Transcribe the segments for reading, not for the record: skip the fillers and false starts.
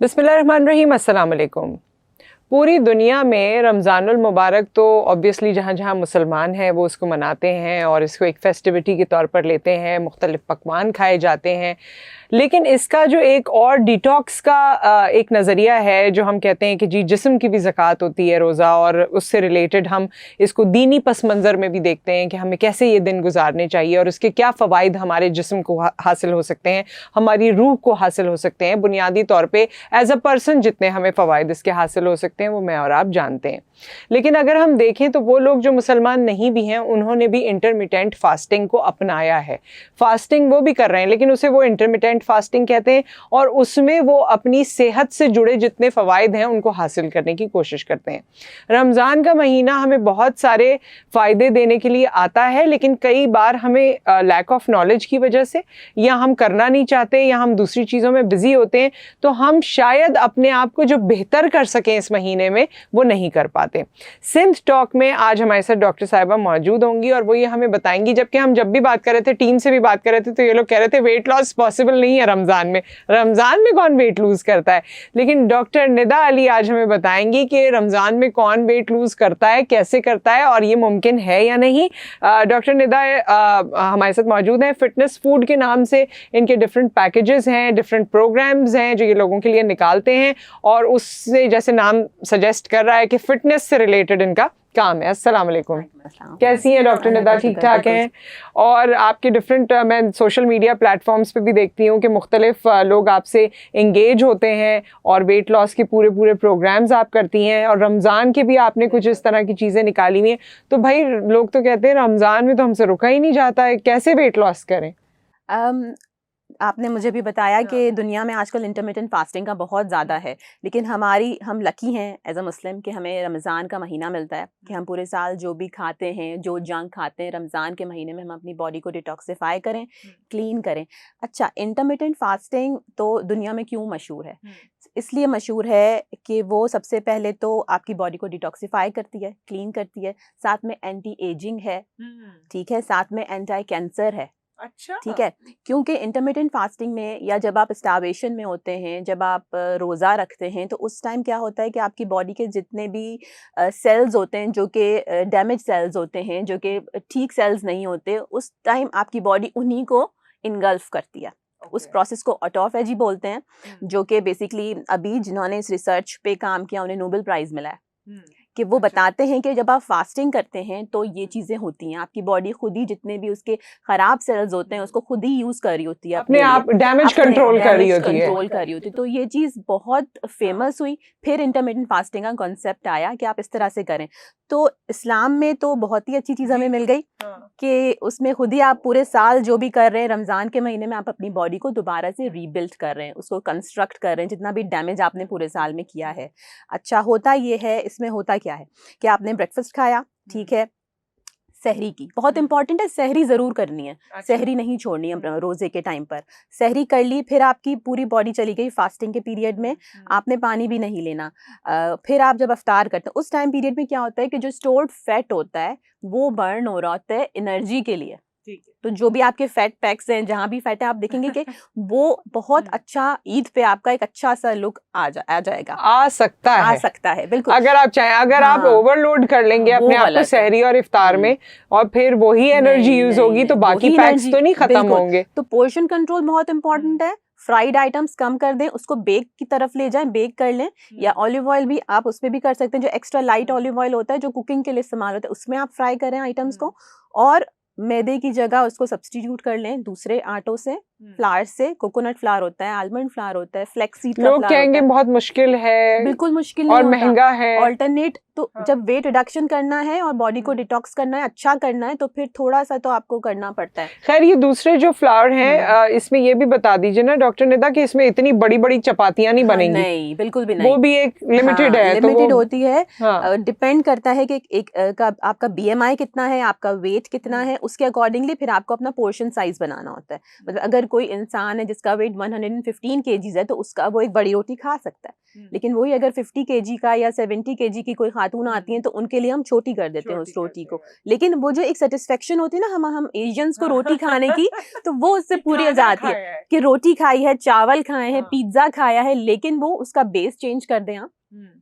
बिस्मिल्लाहिर्रहमानिर्रहीम, अस्सलाम वालेकुम। पूरी दुनिया में रमज़ानुल मुबारक तो ऑब्वियसली जहाँ जहाँ मुसलमान हैं वो उसको मनाते हैं और इसको एक फेस्टिविटी के तौर पर लेते हैं, मुख्तलिफ़ पकवान खाए जाते हैं। लेकिन इसका जो एक और डिटॉक्स का एक नज़रिया है, जो हम कहते हैं कि जी जिस्म की भी ज़कात होती है रोज़ा, और उससे रिलेटेड हम इसको दीनी पस मंज़र में भी देखते हैं कि हमें कैसे ये दिन गुजारने चाहिए और उसके क्या फ़वाइद हमारे जिस्म को हासिल हो सकते हैं, हमारी रूह को हासिल हो सकते हैं। बुनियादी तौर पे एज़ अ पर्सन जितने हमें फ़वाइद इसके हासिल हो सकते हैं वो मैं और आप जानते हैं। लेकिन अगर हम देखें तो वो लोग जो मुसलमान नहीं भी हैं उन्होंने भी इंटरमिटेंट फास्टिंग को अपनाया है। फास्टिंग वो भी कर रहे हैं लेकिन उसे वो इंटरमिटेंट फास्टिंग कहते हैं, और उसमें वो अपनी सेहत से जुड़े जितने फ़वाइद हैं उनको हासिल करने की कोशिश करते हैं। रमज़ान का महीना हमें बहुत सारे फ़ायदे देने के लिए आता है, लेकिन कई बार हमें लैक ऑफ नॉलेज की वजह से, या हम करना नहीं चाहते, या हम दूसरी चीज़ों में बिज़ी होते हैं, तो हम शायद अपने आप को जो बेहतर कर सकें इस महीने में वो नहीं कर पाते। सिंध टॉक में आज हमारे साथ डॉक्टर साहिबा मौजूद होंगी और वो ये हमें बताएंगी। जबकि हम जब भी बात कर रहे थे, टीम से भी बात कर रहे थे, तो ये लोग कह रहे थे वेट लॉस पॉसिबल नहीं है रमज़ान में। रमज़ान में कौन वेट लूज़ करता है? लेकिन डॉक्टर निदा अली आज हमें बताएंगी कि रमज़ान में कौन वेट लूज़ करता है, कैसे करता है, और ये मुमकिन है या नहीं। डॉक्टर निदा हमारे साथ मौजूद हैं। फिटनेस फूड के नाम से इनके डिफरेंट पैकेजेस हैं, डिफरेंट प्रोग्राम्स हैं जो ये लोगों के लिए निकालते हैं, और उससे जैसे नाम सजेस्ट कर रहा है कि फिटनेस से रिलेटेड इनका काम है। अस्सलाम वालेकुम, कैसी हैं डॉक्टर निदा? ठीक ठाक हैं? और आपके डिफरेंट मैं सोशल मीडिया प्लेटफॉर्म्स पे भी देखती हूँ कि मुख्तलिफ लोग आपसे इंगेज होते हैं और वेट लॉस के पूरे पूरे प्रोग्राम्स आप करती हैं, और रमज़ान के भी आपने कुछ इस तरह की चीज़ें निकाली हुई हैं। तो भाई लोग तो कहते हैं रमज़ान में तो हमसे रुका ही नहीं जाता है, कैसे वेट लॉस करें? आपने मुझे भी बताया कि दुनिया में आजकल इंटरमिटेंट फास्टिंग का बहुत ज़्यादा है, लेकिन हम लकी हैं एज अ मुस्लिम कि हमें रमज़ान का महीना मिलता है कि हम पूरे साल जो भी खाते हैं, जो जंक खाते हैं, रमज़ान के महीने में हम अपनी बॉडी को डिटॉक्सिफाई करें, क्लीन करें। अच्छा, इंटरमिटेंट फास्टिंग तो दुनिया में क्यों मशहूर है? इसलिए मशहूर है कि वो सबसे पहले तो आपकी बॉडी को डिटॉक्सिफाई करती है, क्लीन करती है, साथ में एंटी एजिंग है, ठीक है, साथ में एंटी कैंसर है। अच्छा, ठीक है, क्योंकि इंटरमिटेंट फास्टिंग में, या जब आप स्टार्वेशन में होते हैं, जब आप रोज़ा रखते हैं, तो उस टाइम क्या होता है कि आपकी बॉडी के जितने भी सेल्स होते हैं जो कि डैमेज सेल्स होते हैं, जो कि ठीक सेल्स नहीं होते, उस टाइम आपकी बॉडी उन्हीं को इनगल्फ करती है। उस प्रोसेस को ऑटोफेजी बोलते हैं, जो कि बेसिकली अभी जिन्होंने इस रिसर्च पे काम किया उन्हें नोबेल प्राइज़ मिला है। कि वो बताते हैं कि जब आप फास्टिंग करते हैं तो ये चीज़ें होती हैं, आपकी बॉडी खुद ही जितने भी उसके ख़राब सेल्स होते हैं उसको खुद ही यूज़ कर रही होती है, अपने आप डैमेज कंट्रोल कर रही होती है। तो ये चीज़ बहुत फेमस हुई, फिर इंटरमिटेंट फास्टिंग का कॉन्सेप्ट आया कि आप इस तरह से करें। तो इस्लाम में तो बहुत ही अच्छी चीज़ हमें मिल गई कि उसमें खुद ही आप पूरे साल जो भी कर रहे हैं, रमज़ान के महीने में आप अपनी बॉडी को दोबारा से रीबिल्ड कर रहे हैं, उसको कंस्ट्रक्ट कर रहे हैं, जितना भी डैमेज आपने पूरे साल में किया है। अच्छा, होता ये है, इसमें होता क्या है कि आपने ब्रेकफास्ट खाया, ठीक है, सहरी की बहुत इंपॉर्टेंट है, सहरी ज़रूर करनी है। अच्छा। सहरी नहीं छोड़नी है रोज़े के टाइम पर। सहरी कर ली, फिर आपकी पूरी बॉडी चली गई फास्टिंग के पीरियड में, आपने पानी भी नहीं लेना। फिर आप जब अफ्तार करते हैं उस टाइम पीरियड में क्या होता है कि जो स्टोर्ड फैट होता है वो बर्न हो रहा होता है एनर्जी के लिए। तो जो भी आपके फैट पैक्स हैं, जहाँ भी फैट है, आप देखेंगे कि वो बहुत अच्छा ईद पे आपका एक अच्छा सा लुक आ जाएगा, आ सकता है बिल्कुल, अगर आप चाहें। अगर आप ओवरलोड कर लेंगे अपने आप को सहरी और इफ्तार में, और फिर वही एनर्जी यूज होगी, तो बाकी पैक्स तो नहीं खत्म होंगे। तो पोर्शन कंट्रोल बहुत इंपॉर्टेंट है। फ्राइड आइटम्स कम कर दें, उसको बेक की तरफ ले जाएं, बेक कर लें, या ऑलिव ऑयल भी आप उसमें भी कर सकते हैं, जो एक्स्ट्रा लाइट ऑलिव ऑयल होता है जो कुकिंग के लिए इस्तेमाल होता है, उसमें आप फ्राई करें आइटम्स को, और मैदे की जगह उसको सब्स्टिट्यूट कर लें दूसरे आटों से, फ्लावर से। कोकोनट फ्लावर होता है, आलमंड फ्लावर होता है, फ्लैक्सीड का फ्लावर होता है। लोग कहेंगे बहुत मुश्किल है, बिल्कुल मुश्किल नहीं और होता, महंगा है। ऑल्टरनेट तो जब वेट रिडक्शन करना है और बॉडी को डिटॉक्स करना है, अच्छा करना है, तो फिर थोड़ा सा तो आपको करना पड़ता है। खैर, ये दूसरे जो फ्लावर हैं इसमें ये भी बता दीजिए ना डॉक्टर निदा कि इसमें इतनी बड़ी बड़ी चपातियां नहीं बनेंगी। नहीं, बिल्कुल भी नहीं, वो भी एक लिमिटेड है, लिमिटेड होती है। डिपेंड करता है कि आपका BMI कितना है, आपका वेट कितना है, उसके अकॉर्डिंगली फिर आपको अपना पोर्शन साइज बनाना होता है। मतलब अगर कोई इंसान है जिसका वेट 115 kg है तो उसका वो एक बड़ी रोटी खा सकता है, लेकिन वही अगर 50 kg का या 70 kg की कोई खातून आती है तो उनके लिए हम छोटी कर देते हैं उस रोटी को। लेकिन वो जो एक सेटिस्फेक्शन होती है ना हम एशियंस को रोटी खाने की, तो वो उससे पूरी हो जाती है कि रोटी खाई है, चावल खाए हैं, पिज्जा खाया है, लेकिन वो उसका बेस चेंज कर दें आप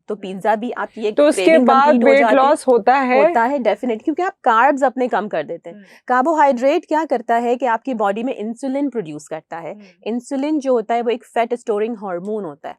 तो पिज्जा भी आप ये तो उसके बाद वेट लॉस होता है डेफिनेट, क्योंकि आप कार्ब्स अपने कम कर देते हैं। कार्बोहाइड्रेट क्या करता है कि आपकी बॉडी में इंसुलिन प्रोड्यूस करता है। इंसुलिन जो होता है वो एक फैट स्टोरिंग हार्मोन होता है,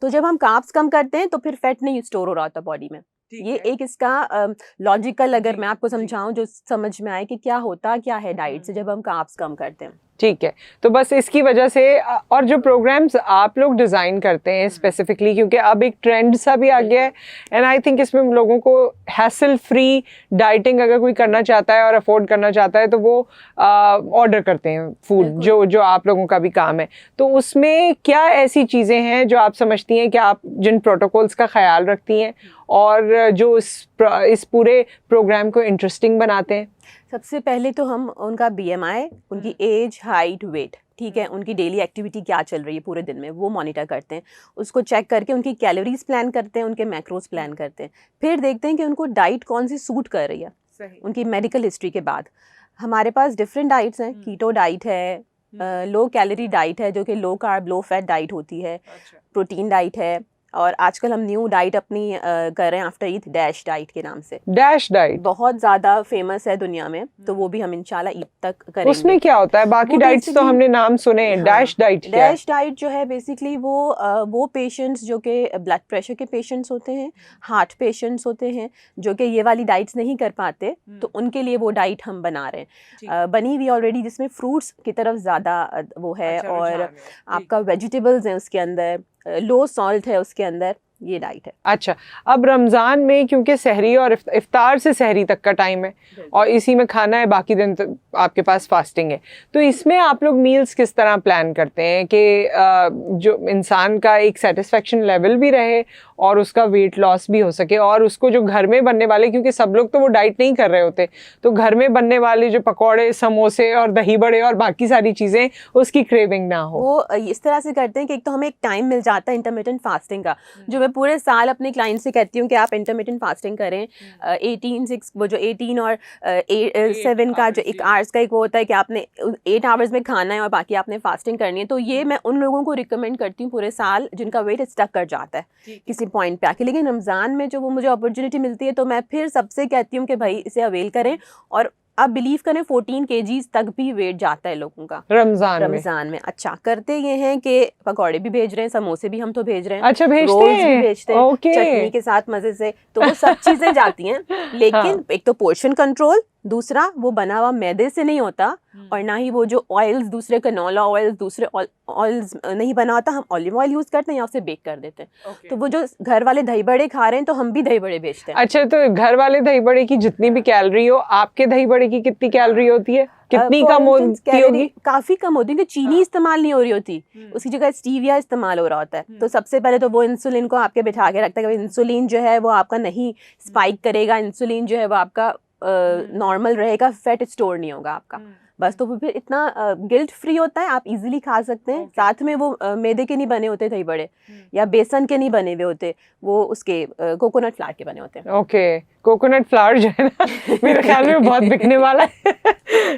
तो जब हम कार्ब्स कम करते हैं तो फिर फैट नहीं स्टोर हो रहा होता बॉडी में। ये एक इसका लॉजिकल अगर मैं आपको समझाऊं जो समझ में आए कि क्या होता क्या है डाइट से जब हम कार्ब्स कम करते हैं। ठीक है, तो बस इसकी वजह से और जो प्रोग्राम्स आप लोग डिज़ाइन करते हैं स्पेसिफिकली, क्योंकि अब एक ट्रेंड सा भी आ गया है एंड आई थिंक इसमें लोगों को हैसल फ्री डाइटिंग अगर कोई करना चाहता है और अफोर्ड करना चाहता है तो वो ऑर्डर करते हैं फूड, जो आप लोगों का भी काम है। तो उसमें क्या ऐसी चीज़ें हैं जो आप समझती हैं कि आप जिन प्रोटोकॉल्स का ख्याल रखती हैं और जो इस पूरे प्रोग्राम को इंटरेस्टिंग बनाते हैं? सबसे पहले तो हम उनका BMI, उनकी एज, हाइट, वेट, ठीक है, उनकी डेली एक्टिविटी क्या चल रही है पूरे दिन में वो मॉनिटर करते हैं। उसको चेक करके उनकी कैलोरीज प्लान करते हैं, उनके मैक्रोज प्लान करते हैं। फिर देखते हैं कि उनको डाइट कौन सी सूट कर रही है उनकी मेडिकल हिस्ट्री के बाद। हमारे पास डिफरेंट डाइट्स हैं, कीटो डाइट है, लो कैलोरी डाइट है जो कि low carb low fat diet होती है, प्रोटीन डाइट है, और आजकल हम न्यू डाइट अपनी कर रहे हैं आफ्टर ईद, डैश डाइट के नाम से। डैश डाइट बहुत ज्यादा फेमस है दुनिया में, तो वो भी हम इंशाल्लाह ईद तक करेंगे। उसमें क्या होता है? बाकी डाइट्स तो हमने नाम सुने हैं, डैश डाइट क्या है? डैश डाइट जो है बेसिकली वो पेशेंट्स जो कि ब्लड प्रेशर के पेशेंट्स होते हैं, हार्ट पेशेंट्स होते हैं, जो कि ये वाली डाइट्स नहीं कर पाते, तो उनके लिए वो डाइट हम बना रहे हैं। बनी हुई ऑलरेडी, जिसमें फ्रूट्स की तरफ ज़्यादा वो है, और आपका वेजिटेबल्स हैं उसके अंदर, लो सॉल्ट है उसके अंदर, ये डाइट है। अच्छा, अब रमज़ान में क्योंकि सहरी और इफ्तार से सहरी तक का टाइम है और इसी में खाना है, बाकी दिन तो आपके पास फास्टिंग है, तो इसमें आप लोग मील्स किस तरह प्लान करते हैं कि जो इंसान का एक सेटिस्फेक्शन लेवल भी रहे और उसका वेट लॉस भी हो सके, और उसको जो घर में बनने वाले, क्योंकि सब लोग तो वो डाइट नहीं कर रहे होते, तो घर में बनने वाले जो पकौड़े, समोसे और दही बड़े और बाकी सारी चीज़ें, उसकी क्रेविंग ना हो। वो इस तरह से करते हैं कि एक तो हमें एक टाइम मिल जाता है इंटरमिटेंट फास्टिंग का, जो मैं पूरे साल अपने क्लाइंट से कहती हूँ कि आप इंटरमिटेंट फास्टिंग करें। 18-6 वो जो 18 और 7 का जो एक आवर्स का एक वो होता है कि आपने 8 आवर्स में खाना है और बाकी आपने फास्टिंग करनी है। तो ये मैं उन लोगों को रिकमेंड करती हूँ पूरे साल जिनका वेट स्टक कर जाता है किसी पॉइंट पे आके। लेकिन रमज़ान में जो वो मुझे अपॉर्चुनिटी मिलती है तो मैं फिर सबसे कहती हूँ कि भाई इसे अवेल करें। और आप बिलीव करें 14 kgs तक भी वेट जाता है लोगों का रमजान में। अच्छा, करते ये हैं कि पकौड़े भी भेज रहे हैं, समोसे भी हम तो भेज रहे हैं, अच्छा भेजते हैं, भी भेजते हैं चटनी के साथ मजे से, तो वो सब चीजें जाती हैं। लेकिन एक तो पोर्शन कंट्रोल, दूसरा वो बना हुआ मैदे से नहीं होता, और ना ही वो जो ऑयल्स दूसरे कनोला ऑयल्स दूसरे ऑयल्स नहीं बना होता, हम ऑलिव ऑयल यूज करते हैं या उसे बेक कर देते हैं। तो वो जो घर वाले दही बड़े खा रहे हैं तो हम भी दही बड़े बेचते हैं। अच्छा, तो घर वाले दही बड़े की जितनी भी कैलोरी हो, आपके दही बड़े की कितनी कैलोरी होती है? कितनी कम होती होगी? काफी कम होती है, क्योंकि चीनी इस्तेमाल नहीं हो रही होती, उसकी जगह स्टीविया इस्तेमाल हो रहा होता है। तो सबसे पहले तो वो इंसुलिन को आपके बिठा के रखता है कि इंसुलिन जो है वो आपका नहीं स्पाइक करेगा, इंसुलिन जो है वो आपका नॉर्मल रहेगा, फैट स्टोर नहीं होगा आपका, बस। तो फिर इतना गिल्ट फ्री होता है, आप इजीली खा सकते हैं। साथ में वो मैदे के नहीं बने होते दही बड़े, या बेसन के नहीं बने हुए होते, वो उसके कोकोनट फ्लावर के बने होते हैं। ओके, कोकोनट फ्लावर जो है ना मेरे ख्याल में बहुत बिकने वाला है।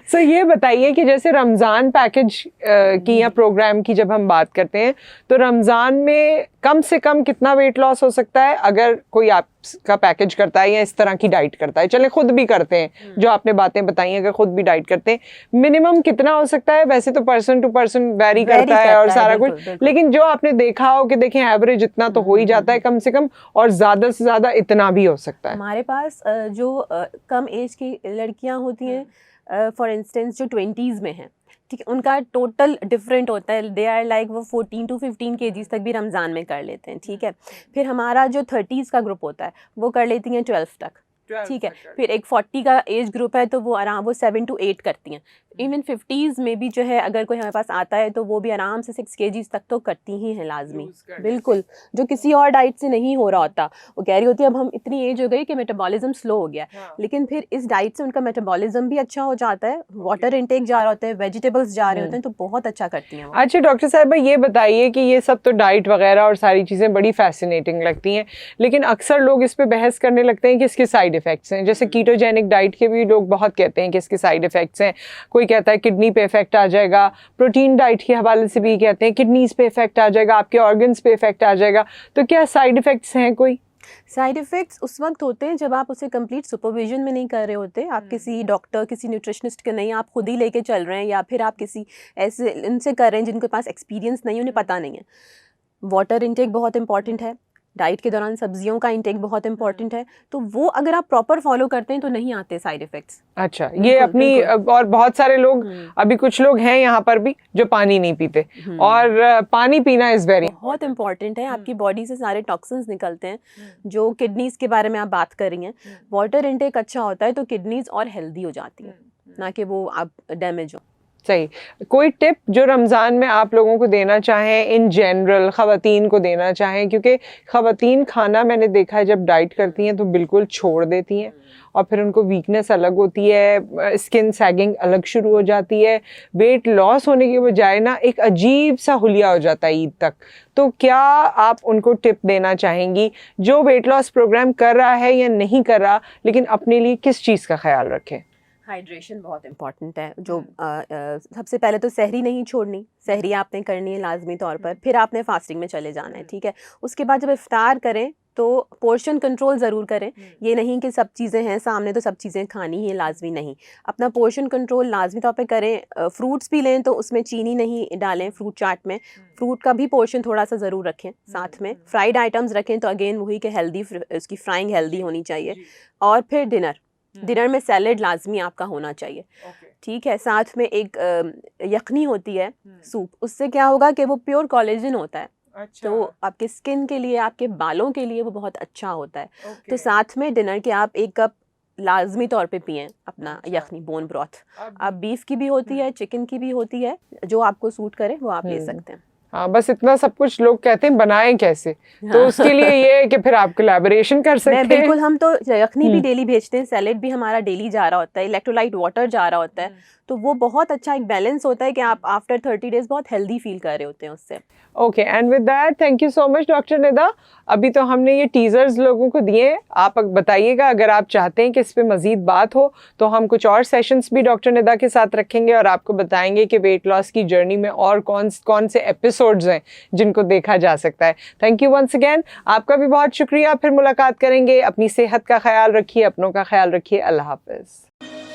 सो ये बताइए कि जैसे रमज़ान पैकेज की या प्रोग्राम की जब हम बात करते हैं, तो रमज़ान में कम से कम कितना वेट लॉस हो सकता है अगर कोई आपका पैकेज करता है या इस तरह की डाइट करता है? चले खुद भी करते हैं, जो आपने बातें बताई, अगर खुद भी डाइट करते हैं, मिनिमम कितना हो सकता है? वैसे तो पर्सन टू पर्सन वेरी करता है और सारा कुछ, लेकिन जो आपने देखा हो कि देखें एवरेज इतना तो हो ही जाता है कम से कम, और ज्यादा से ज्यादा इतना भी हो सकता है। हमारे पास जो कम एज की लड़कियां होती हैं, फॉर इंस्टेंस जो 20s में हैं, ठीक है, उनका टोटल डिफरेंट होता है। दे आर लाइक वो 14 to 15 kgs तक भी रमज़ान में कर लेते हैं, ठीक है। फिर हमारा जो 30s का ग्रुप होता है वो कर लेती हैं 12 तक, ठीक है। फिर एक 40 का एज ग्रुप है तो वो आराम वो 7 to 8 करती हैं। इवन 50s में भी जो है अगर कोई हमारे पास आता है तो वो भी आराम से 6 kgs तक तो करती ही हैं लाजमी, बिल्कुल, जो किसी और डाइट से नहीं हो रहा होता। वो कह रही होती है अब हम इतनी एज हो गई कि मेटाबॉलिज्म स्लो हो गया, लेकिन फिर इस डाइट से उनका मेटाबॉलिज्म भी अच्छा हो जाता है, वाटर इनटेक जा रहा होता है, वेजिटेबल्स जा रहे होते हैं, तो बहुत अच्छा करती हैं वो। अच्छा डॉक्टर साहिबा, ये बताइए कि ये सब तो डाइट वगैरह और सारी चीज़ें बड़ी फैसिनेटिंग लगती हैं, लेकिन अक्सर लोग इस पे बहस करने लगते हैं कि इसके साइड इफ़ेक्ट्स हैं। जैसे कीटोजेनिक डाइट के भी लोग बहुत कहते हैं कि इसके साइड इफ़ेक्ट्स हैं। कोई कहता है किडनी पे इफेक्ट आ जाएगा, प्रोटीन डाइट के हवाले से भी कहते हैं किडनीज पे इफेक्ट आ जाएगा, आपके ऑर्गन्स पे इफेक्ट आ जाएगा। तो क्या साइड इफेक्ट्स हैं कोई? साइड इफ़ेक्ट्स उस वक्त होते हैं जब आप उसे कंप्लीट सुपरविजन में नहीं कर रहे होते, आप किसी डॉक्टर, किसी न्यूट्रिशनिस्ट के नहीं, आप खुद ही लेके चल रहे हैं, या फिर आप किसी ऐसे इनसे कर रहे हैं जिनके पास एक्सपीरियंस नहीं, उन्हें पता नहीं है। वाटर इनटेक बहुत इंपॉर्टेंट है, डाइट के दौरान सब्जियों का इंटेक बहुत इंपॉर्टेंट है, तो वो अगर आप प्रॉपर फॉलो करते हैं तो नहीं आते साइड इफेक्ट्स। अच्छा, ये अपनी और बहुत सारे लोग, अभी कुछ लोग हैं यहाँ पर भी जो पानी नहीं पीते, और पानी पीना इज वेरी बहुत इंपॉर्टेंट है। आपकी बॉडी से सारे टॉक्सिन्स निकलते हैं, जो किडनीज के बारे में आप बात कर रही हैं। वाटर इनटेक अच्छा होता है तो किडनीज और हेल्दी हो जाती हैं, ना कि वो आप डैमेज हो। सही। कोई टिप जो रमज़ान में आप लोगों को देना चाहें, इन जनरल ख़वातीन को देना चाहें, क्योंकि ख़वातीन खाना मैंने देखा है जब डाइट करती हैं तो बिल्कुल छोड़ देती हैं, और फिर उनको वीकनेस अलग होती है, स्किन सैगिंग अलग शुरू हो जाती है, वेट लॉस होने की बजाय ना एक अजीब सा हुलिया हो जाता है ईद तक। तो क्या आप उनको टिप देना चाहेंगी जो वेट लॉस प्रोग्राम कर रहा है या नहीं कर रहा, लेकिन अपने लिए किस चीज़ का ख्याल रखें? हाइड्रेशन बहुत इंपॉर्टेंट है। जो सबसे पहले तो सहरी नहीं छोड़नी, सहरी आपने करनी है लाजमी तौर पर, फिर आपने फास्टिंग में चले जाना है, ठीक है। उसके बाद जब इफ्तार करें तो पोर्शन कंट्रोल ज़रूर करें। ये नहीं कि सब चीज़ें हैं सामने तो सब चीज़ें खानी ही लाजमी नहीं, अपना पोर्शन कंट्रोल लाजमी तौर पे करें। फ्रूट्स भी लें तो उसमें चीनी नहीं डालें फ्रूट चाट में, फ्रूट का भी पोर्शन थोड़ा सा ज़रूर रखें साथ में। फ्राइड आइटम्स रखें तो अगेन वही कि हेल्दी, उसकी फ्राइंग हेल्दी होनी चाहिए। और फिर डिनर में सैलेड लाजमी आपका होना चाहिए, ठीक है। साथ में एक यखनी होती है सूप, उससे क्या होगा कि वो प्योर कोलेजन होता है। अच्छा। तो आपके स्किन के लिए, आपके बालों के लिए वो बहुत अच्छा होता है। तो साथ में डिनर के आप 1 कप लाजमी तौर पे पिएं अपना यखनी बोन ब्रॉथ। अब बीफ की भी होती है, चिकन की भी होती है, जो आपको सूट करे वो आप ले सकते हैं। हाँ, बस इतना सब कुछ लोग कहते हैं बनाएं कैसे, तो उसके लिए ये है कि फिर आप कोलैबोरेशन कर सकते हैं। बिल्कुल, हम तो यखनी भी डेली भेजते हैं, सैलेड भी हमारा डेली जा रहा होता है, इलेक्ट्रोलाइट वाटर जा रहा होता है, तो वो बहुत अच्छा एक बैलेंस होता है कि आप आफ्टर 30 डेज बहुत हेल्दी फील कर रहे होते हैं उससे। Okay, and with that thank you so much doctor Nida. अभी तो हमने ये टीजर्स लोगों को दिए, आप बताइएगा अगर आप चाहते हैं कि इस पे मजीद बात हो तो हम कुछ और सेशंस भी डॉक्टर निदा के साथ रखेंगे और आपको बताएंगे कि वेट लॉस की जर्नी में और कौन से एपिसोड्स हैं जिनको देखा जा सकता है। थैंक यू वंस अगेन, आपका भी बहुत शुक्रिया। फिर मुलाकात करेंगे। अपनी सेहत का ख्याल रखिए, अपनों का ख्याल रखिए। अल्लाह हाफिज़।